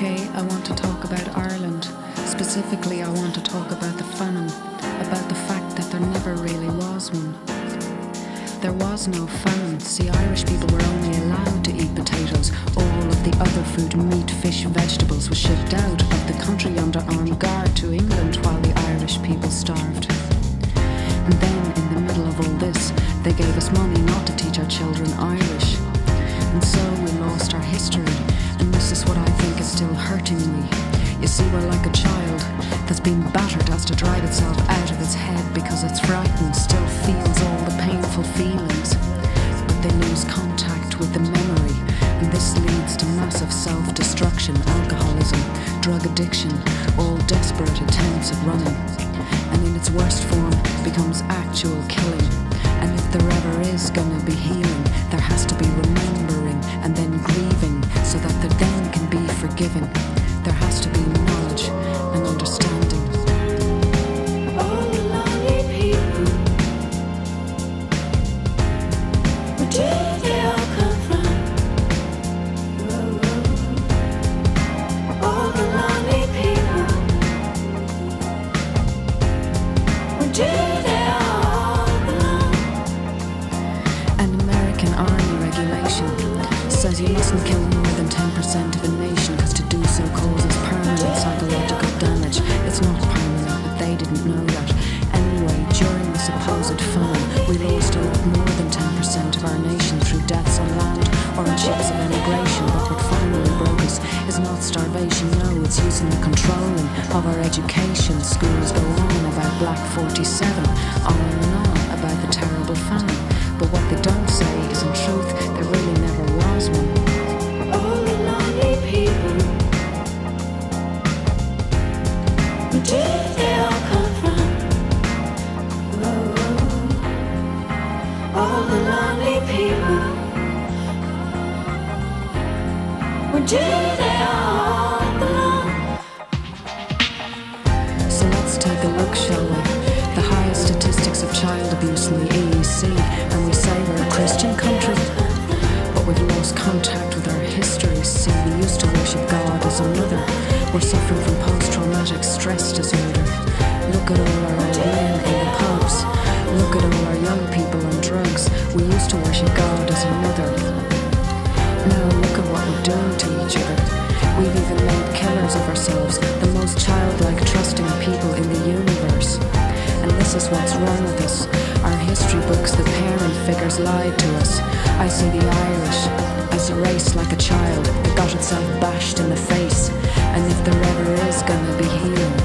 Okay, I want to talk about Ireland. Specifically, I want to talk about the famine, about the fact that there never really was one. There was no famine. See, Irish people were only allowed to eat potatoes. All of the other food, meat, fish, vegetables, was shipped out of the country under armed guard to England while the Irish people starved. And then, in the middle of all this, they gave us money not to teach our children Irish. And so we lost our history, and this is what I think is still hurting me. You see, we're like a child that's been battered as to drive itself out of its head because it's frightened, still feels all the painful feelings. But they lose contact with the memory, and this leads to massive self-destruction, alcoholism, drug addiction, all desperate attempts at running. And in its worst form becomes actual killing. And if there ever is gonna be healing, there has to be remembering and then grieving so that there then can be forgiving. There has to be knowledge and understanding. All the lonely people, where did they all come from? All the lonely people, where did they all belong? An American army regulation says you mustn't kill more than 10% of a nation because to do so causes permanent psychological damage. It's not permanent, but they didn't know that. Anyway, during the supposed famine, we lost a lot more than 10% of our nation through deaths on land or in ships of emigration. But what finally broke us is not starvation, no, it's using the controlling of our education. Schools go on about Black 47, on and on about the terrible famine. But what they don't say is, in truth, there really never was one. All the lonely people, where did they all come from? All the lonely people, where did they all belong? So let's take a look, shall we? The highest statistics of child abuse in the EEC, and we say we're a Christian country, but we've lost contact with our history. See, we used to worship God as a mother. We're suffering from post-traumatic stress disorder. Look at all our old men in the pubs. Look at all our young people on drugs. We used to worship God as a mother. Now look at what we're doing to each other. We've even made killers of ourselves, the most childlike, trusting people in the universe. And this is what's wrong with us. Our history books, the parent figures lied to us. I see the Irish as a race like a child that got itself bashed in the face. And if there ever is gonna be healing,